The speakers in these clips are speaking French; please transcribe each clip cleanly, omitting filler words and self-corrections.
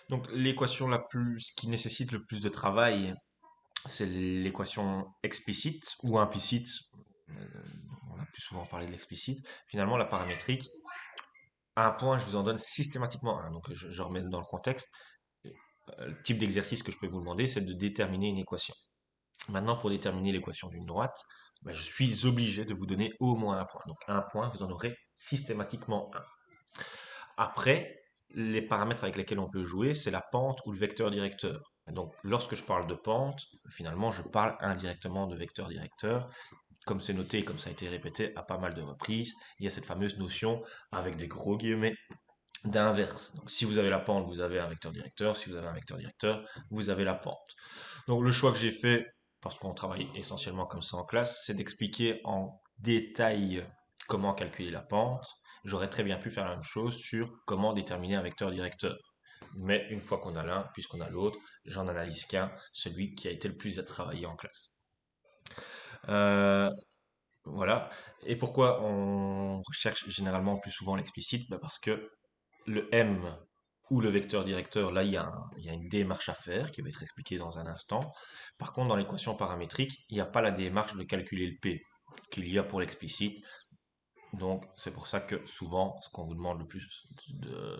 Donc l'équation qui nécessite le plus de travail, c'est l'équation explicite ou implicite. Euh, On a plus souvent parlé de l'explicite. Finalement, la paramétrique, à un point, je vous en donne systématiquement un. Donc je remets dans le contexte. Le type d'exercice que je peux vous demander, c'est de déterminer une équation. Maintenant, pour déterminer l'équation d'une droite, ben, je suis obligé de vous donner au moins un point. Donc un point, vous en aurez systématiquement un. Après, les paramètres avec lesquels on peut jouer, c'est la pente ou le vecteur directeur. Donc, lorsque je parle de pente, finalement, je parle indirectement de vecteur directeur. Comme c'est noté, comme ça a été répété à pas mal de reprises, il y a cette fameuse notion, avec des gros guillemets, d'inverse. Donc, si vous avez la pente, vous avez un vecteur directeur. Si vous avez un vecteur directeur, vous avez la pente. Donc, le choix que j'ai fait, parce qu'on travaille essentiellement comme ça en classe, c'est d'expliquer en détail comment calculer la pente. J'aurais très bien pu faire la même chose sur comment déterminer un vecteur directeur. Mais une fois qu'on a l'un, puisqu'on a l'autre, j'en analyse qu'un, celui qui a été le plus à travailler en classe. Euh, voilà. Et pourquoi on recherche généralement plus souvent l'explicite? Parce que le M ou le vecteur directeur, là, il y a une démarche à faire qui va être expliquée dans un instant. Par contre, dans l'équation paramétrique, il n'y a pas la démarche de calculer le P qu'il y a pour l'explicite. Donc, c'est pour ça que souvent, ce qu'on vous demande le plus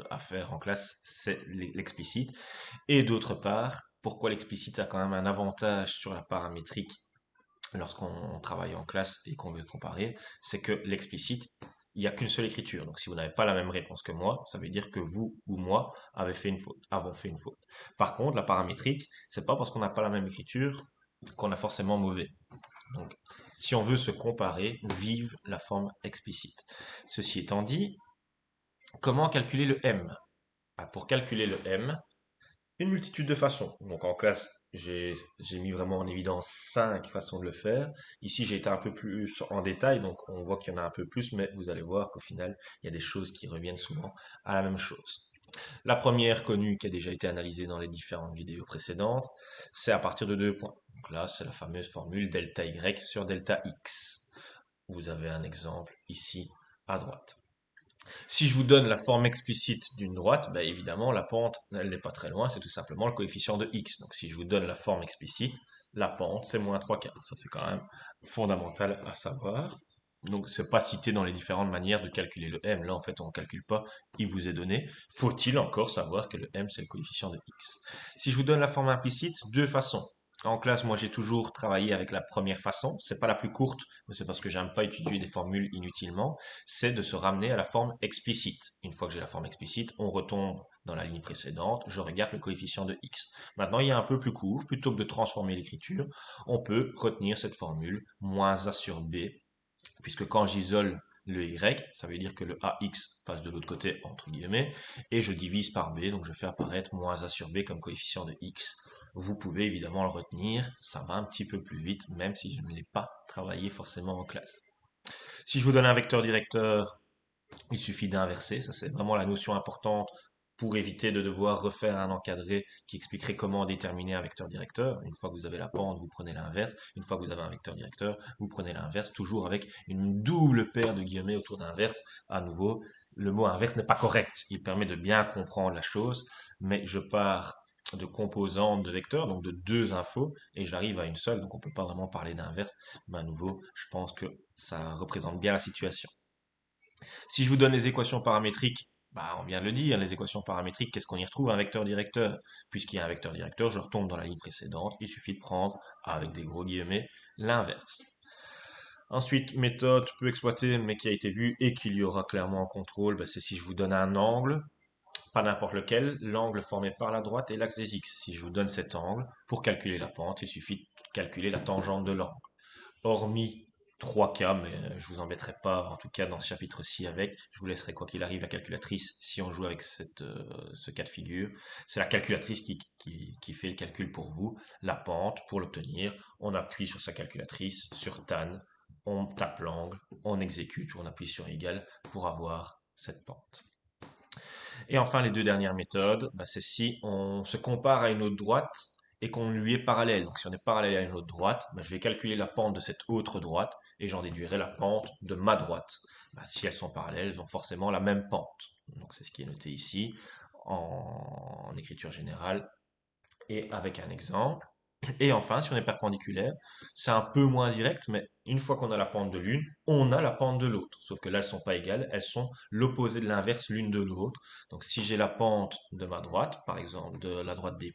à faire en classe, c'est l'explicite. Et d'autre part, pourquoi l'explicite a quand même un avantage sur la paramétrique lorsqu'on travaille en classe et qu'on veut comparer, c'est que l'explicite, il n'y a qu'une seule écriture. Donc si vous n'avez pas la même réponse que moi, ça veut dire que vous ou moi avons fait une faute. Par contre, la paramétrique, c'est pas parce qu'on n'a pas la même écriture qu'on a forcément mauvais. Donc, si on veut se comparer, vive la forme explicite. Ceci étant dit, comment calculer le M? Pour calculer le M, une multitude de façons. Donc en classe, j'ai mis vraiment en évidence 5 façons de le faire. Ici, j'ai été un peu plus en détail, donc on voit qu'il y en a un peu plus, mais vous allez voir qu'au final, il y a des choses qui reviennent souvent à la même chose. La première connue qui a déjà été analysée dans les différentes vidéos précédentes, c'est à partir de 2 points. Donc là, c'est la fameuse formule delta y sur delta x. Vous avez un exemple ici à droite. Si je vous donne la forme explicite d'une droite, ben évidemment, la pente, elle n'est pas très loin, c'est tout simplement le coefficient de x. Donc si je vous donne la forme explicite, la pente, c'est moins 3/4. Ça, c'est quand même fondamental à savoir. Donc, c'est pas cité dans les différentes manières de calculer le m. Là, en fait, on ne calcule pas, il vous est donné. Faut-il encore savoir que le m, c'est le coefficient de x? Si je vous donne la forme implicite, 2 façons. En classe, moi, j'ai toujours travaillé avec la première façon. C'est pas la plus courte, mais c'est parce que j'aime pas étudier des formules inutilement. C'est de se ramener à la forme explicite. Une fois que j'ai la forme explicite, on retombe dans la ligne précédente, je regarde le coefficient de x. Maintenant, il y a un peu plus court, plutôt que de transformer l'écriture, on peut retenir cette formule, moins a sur b, puisque quand j'isole le y, ça veut dire que le ax passe de l'autre côté, entre guillemets, et je divise par b, donc je fais apparaître moins a sur b comme coefficient de x. Vous pouvez évidemment le retenir, ça va un petit peu plus vite, même si je ne l'ai pas travaillé forcément en classe. Si je vous donne un vecteur directeur, il suffit d'inverser, ça c'est vraiment la notion importante pour éviter de devoir refaire un encadré qui expliquerait comment déterminer un vecteur directeur. Une fois que vous avez la pente, vous prenez l'inverse. Une fois que vous avez un vecteur directeur, vous prenez l'inverse, toujours avec une double paire de guillemets autour d'inverse. À nouveau, le mot inverse n'est pas correct. Il permet de bien comprendre la chose, mais je pars de composantes de vecteurs, donc de 2 infos, et j'arrive à une seule, donc on ne peut pas vraiment parler d'inverse, mais à nouveau, je pense que ça représente bien la situation. Si je vous donne les équations paramétriques, bah, on vient de le dire, les équations paramétriques, qu'est-ce qu'on y retrouve? Un vecteur directeur. Puisqu'il y a un vecteur directeur, je retombe dans la ligne précédente, il suffit de prendre, avec des gros guillemets, l'inverse. Ensuite, méthode peu exploitée, mais qui a été vue et qu'il y aura clairement en contrôle, bah, c'est si je vous donne un angle, pas n'importe lequel, l'angle formé par la droite et l'axe des x. Si je vous donne cet angle, pour calculer la pente, il suffit de calculer la tangente de l'angle. Hormis 3 cas, mais je vous embêterai pas, en tout cas dans ce chapitre-ci avec. Je vous laisserai quoi qu'il arrive la calculatrice si on joue avec ce cas de figure. C'est la calculatrice qui fait le calcul pour vous. La pente, pour l'obtenir, on appuie sur sa calculatrice, sur tan, on tape l'angle, on exécute ou on appuie sur égal pour avoir cette pente. Et enfin, les 2 dernières méthodes, bah, c'est si on se compare à une autre droite et qu'on lui est parallèle. Donc si on est parallèle à une autre droite, bah, je vais calculer la pente de cette autre droite et j'en déduirai la pente de ma droite. Bah, si elles sont parallèles, elles ont forcément la même pente. Donc c'est ce qui est noté ici. en écriture générale et avec un exemple. Et enfin, si on est perpendiculaire, c'est un peu moins direct, mais une fois qu'on a la pente de l'une, on a la pente de l'autre. Sauf que là, elles sont pas égales, elles sont l'opposé de l'inverse l'une de l'autre. Donc si j'ai la pente de ma droite, par exemple de la droite D',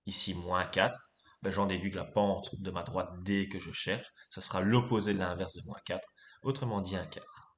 ici -4, ben, j'en déduis que la pente de ma droite D que je cherche, ce sera l'opposé de l'inverse de -4, autrement dit un quart.